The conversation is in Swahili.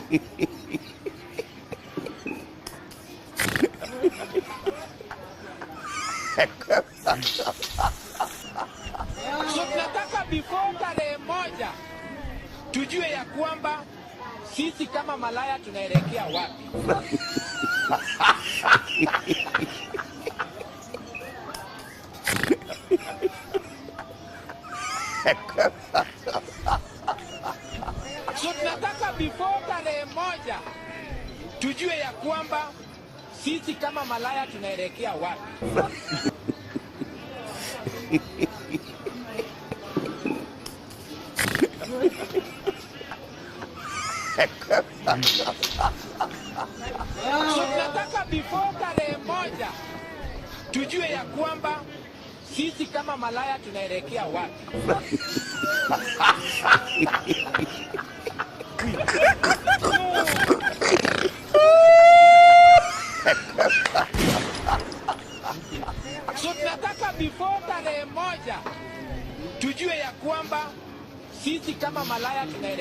So tunataka before tarehe 1 tujue ya kwamba sisi kama malaya tunaelekea wapi. So tunataka before tarehe 1 tujue ya kwamba sisi kama malaya tunaelekea wapi. So tunataka before tarehe 1 tujue ya kwamba sisi kama malaya tunaelekea wapi. So tunataka before tarehe 1 tujue ya kwamba sisi kama malaya tunaelekea